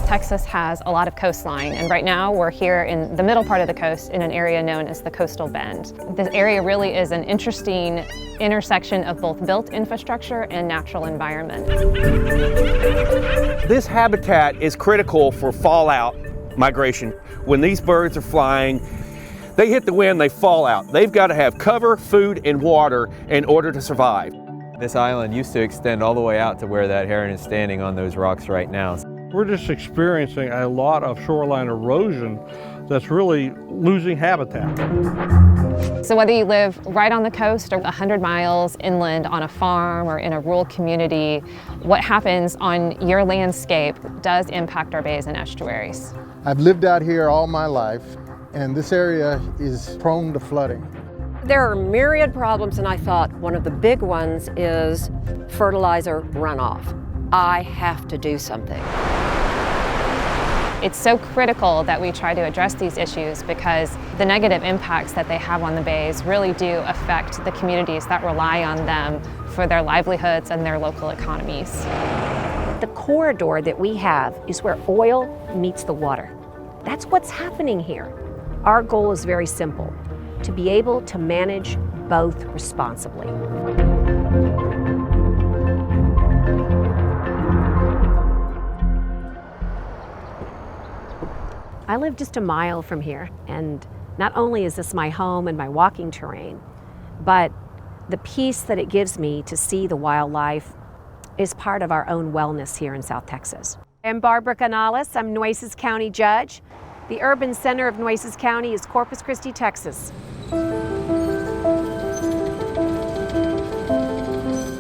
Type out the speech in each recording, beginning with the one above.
Texas has a lot of coastline, and right now we're here in the middle part of the coast in an area known as the Coastal Bend. This area really is an interesting intersection of both built infrastructure and natural environment. This habitat is critical for fallout migration. When these birds are flying, they hit the wind, they fall out. They've got to have cover, food, and water in order to survive. This island used to extend all the way out to where that heron is standing on those rocks right now. We're just experiencing a lot of shoreline erosion that's really losing habitat. So whether you live right on the coast or 100 miles inland on a farm or in a rural community, what happens on your landscape does impact our bays and estuaries. I've lived out here all my life, and this area is prone to flooding. There are myriad problems, and I thought one of the big ones is fertilizer runoff. I have to do something. It's so critical that we try to address these issues because the negative impacts that they have on the bays really do affect the communities that rely on them for their livelihoods and their local economies. The corridor that we have is where oil meets the water. That's what's happening here. Our goal is very simple: to be able to manage both responsibly. I live just a mile from here, and not only is this my home and my walking terrain, but the peace that it gives me to see the wildlife is part of our own wellness here in South Texas. I'm Barbara Canales. I'm Nueces County Judge. The urban center of Nueces County is Corpus Christi, Texas.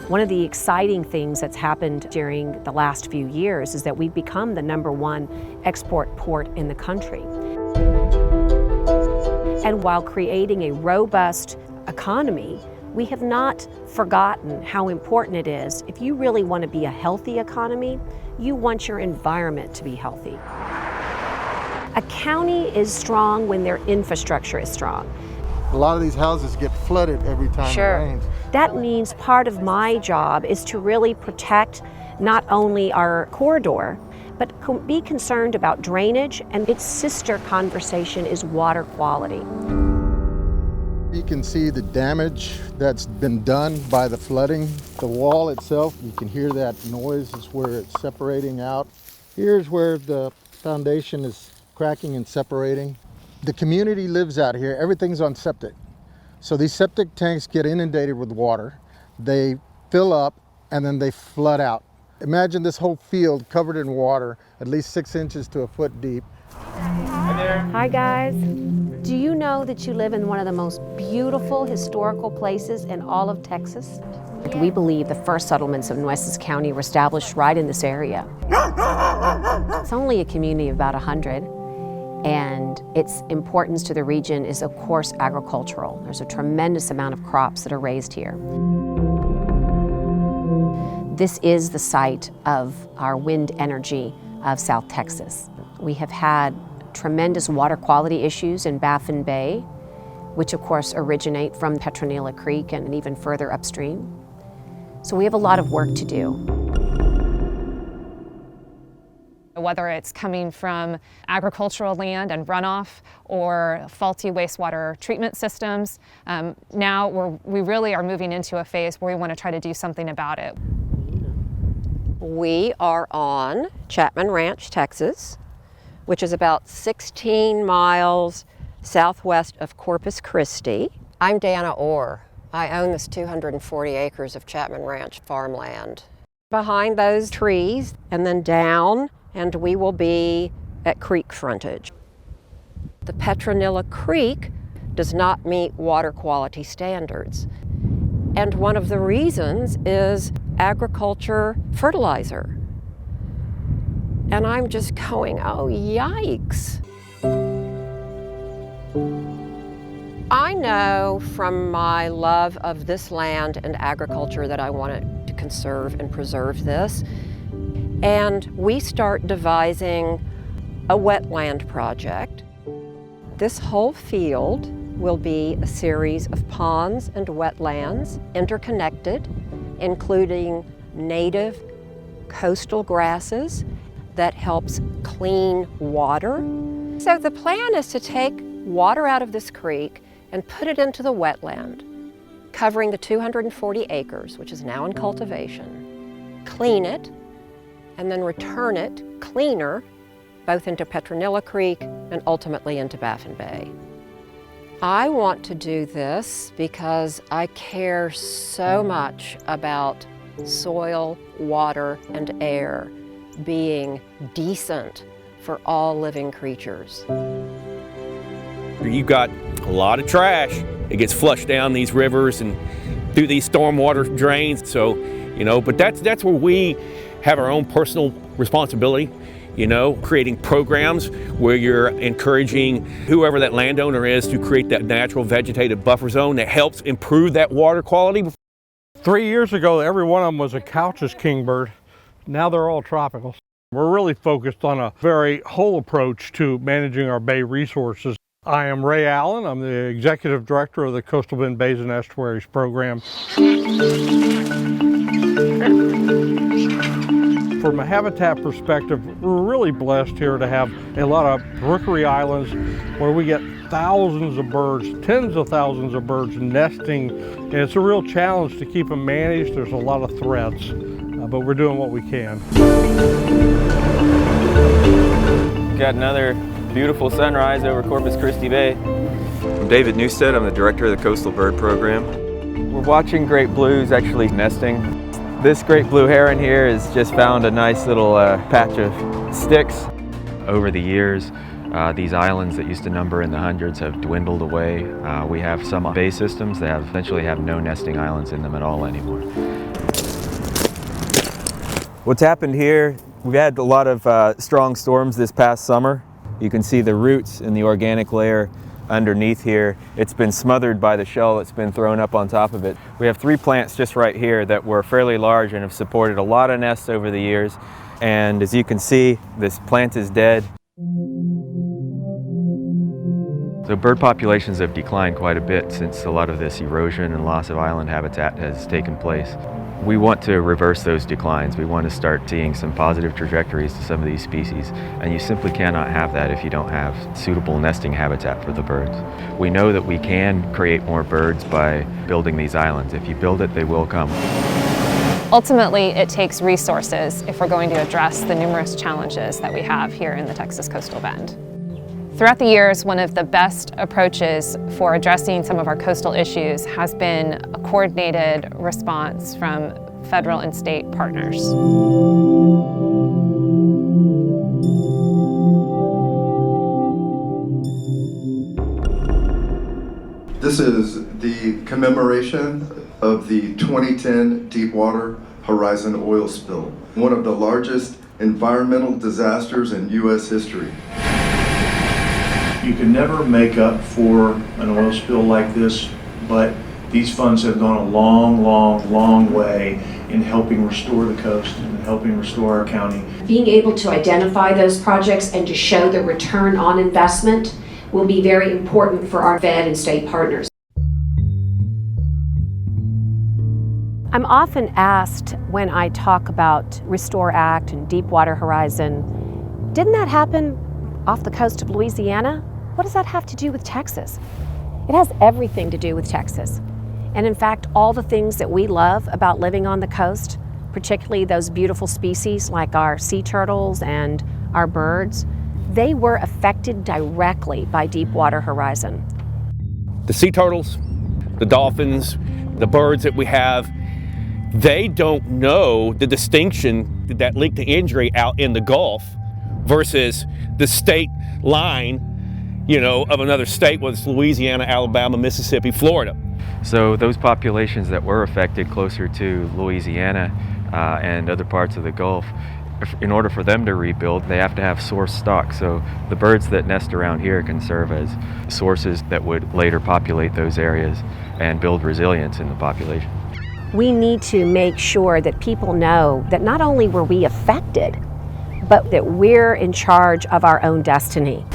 One of the exciting things that's happened during the last few years is that we've become the #1 export port in the country. And while creating a robust economy, we have not forgotten how important it is. If you really want to be a healthy economy, you want your environment to be healthy. A county is strong when their infrastructure is strong. A lot of these houses get flooded every time it rains. That means part of my job is to really protect not only our corridor, but be concerned about drainage, and its sister conversation is water quality. You can see the damage that's been done by the flooding. The wall itself, you can hear that noise, is where it's separating out. Here's where the foundation is cracking and separating. The community lives out here, everything's on septic. So these septic tanks get inundated with water, they fill up, and then they flood out. Imagine this whole field covered in water, at least 6 inches to a foot deep. Hi guys. Do you know that you live in one of the most beautiful historical places in all of Texas? We believe the first settlements of Nueces County were established right in this area. It's only a community of about 100. And its importance to the region is, of course, agricultural. There's a tremendous amount of crops that are raised here. This is the site of our wind energy of South Texas. We have had tremendous water quality issues in Baffin Bay, which of course originate from Petronila Creek and even further upstream. So we have a lot of work to do. Whether it's coming from agricultural land and runoff or faulty wastewater treatment systems, now we really are moving into a phase where we want to try to do something about it. We are on Chapman Ranch, Texas, which is about 16 miles southwest of Corpus Christi. I'm Dana Orr. I own this 240 acres of Chapman Ranch farmland. Behind those trees and then down, and we will be at creek frontage. The Petronila Creek does not meet water quality standards. And one of the reasons is agriculture fertilizer. And I'm just going, oh, yikes. I know from my love of this land and agriculture that I wanted to conserve and preserve this. And we start devising a wetland project. This whole field will be a series of ponds and wetlands interconnected, including native coastal grasses that helps clean water. So the plan is to take water out of this creek and put it into the wetland, covering the 240 acres, which is now in cultivation, clean it, and then return it cleaner, both into Petronilla Creek and ultimately into Baffin Bay. I want to do this because I care so much about soil, water, and air being decent for all living creatures. You've got a lot of trash. It gets flushed down these rivers and through these stormwater drains. So, but that's where we have our own personal responsibility, creating programs where you're encouraging whoever that landowner is to create that natural vegetative buffer zone that helps improve that water quality. 3 years ago, every one of them was a Couch's kingbird. Now they're all tropical. We're really focused on a very whole approach to managing our bay resources. I am Ray Allen. I'm the Executive Director of the Coastal Bend Bays and Estuaries Program. From a habitat perspective, we're really blessed here to have a lot of rookery islands where we get thousands of birds, tens of thousands of birds nesting, and it's a real challenge to keep them managed. There's a lot of threats, but we're doing what we can. Got another beautiful sunrise over Corpus Christi Bay. I'm David Newstead. I'm the Director of the Coastal Bird Program. We're watching great blues actually nesting. This great blue heron here has just found a nice little patch of sticks. Over the years, these islands that used to number in the hundreds have dwindled away. We have some bay systems that essentially have no nesting islands in them at all anymore. What's happened here, we've had a lot of strong storms this past summer. You can see the roots in the organic layer underneath here. It's been smothered by the shell that's been thrown up on top of it. We have 3 plants just right here that were fairly large and have supported a lot of nests over the years. And as you can see, this plant is dead. So bird populations have declined quite a bit since a lot of this erosion and loss of island habitat has taken place. We want to reverse those declines. We want to start seeing some positive trajectories to some of these species, and you simply cannot have that if you don't have suitable nesting habitat for the birds. We know that we can create more birds by building these islands. If you build it, they will come. Ultimately, it takes resources if we're going to address the numerous challenges that we have here in the Texas Coastal Bend. Throughout the years, one of the best approaches for addressing some of our coastal issues has been a coordinated response from federal and state partners. This is the commemoration of the 2010 Deepwater Horizon oil spill, one of the largest environmental disasters in U.S. history. You can never make up for an oil spill like this, but these funds have gone a long, long, long way in helping restore the coast and helping restore our county. Being able to identify those projects and to show the return on investment will be very important for our fed and state partners. I'm often asked when I talk about Restore Act and Deepwater Horizon, didn't that happen off the coast of Louisiana? What does that have to do with Texas? It has everything to do with Texas. And in fact, all the things that we love about living on the coast, particularly those beautiful species like our sea turtles and our birds, they were affected directly by Deepwater Horizon. The sea turtles, the dolphins, the birds that we have, they don't know the distinction that lead to injury out in the Gulf versus the state line, of another state, whether it's Louisiana, Alabama, Mississippi, Florida. So those populations that were affected closer to Louisiana and other parts of the Gulf, in order for them to rebuild, they have to have source stock. So the birds that nest around here can serve as sources that would later populate those areas and build resilience in the population. We need to make sure that people know that not only were we affected, but that we're in charge of our own destiny.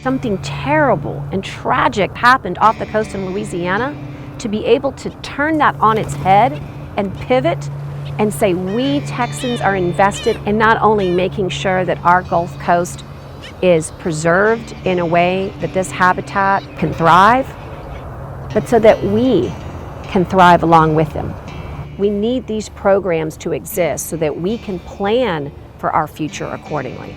Something terrible and tragic happened off the coast in Louisiana. To be able to turn that on its head and pivot and say we Texans are invested in not only making sure that our Gulf Coast is preserved in a way that this habitat can thrive, but so that we can thrive along with them. We need these programs to exist so that we can plan for our future accordingly.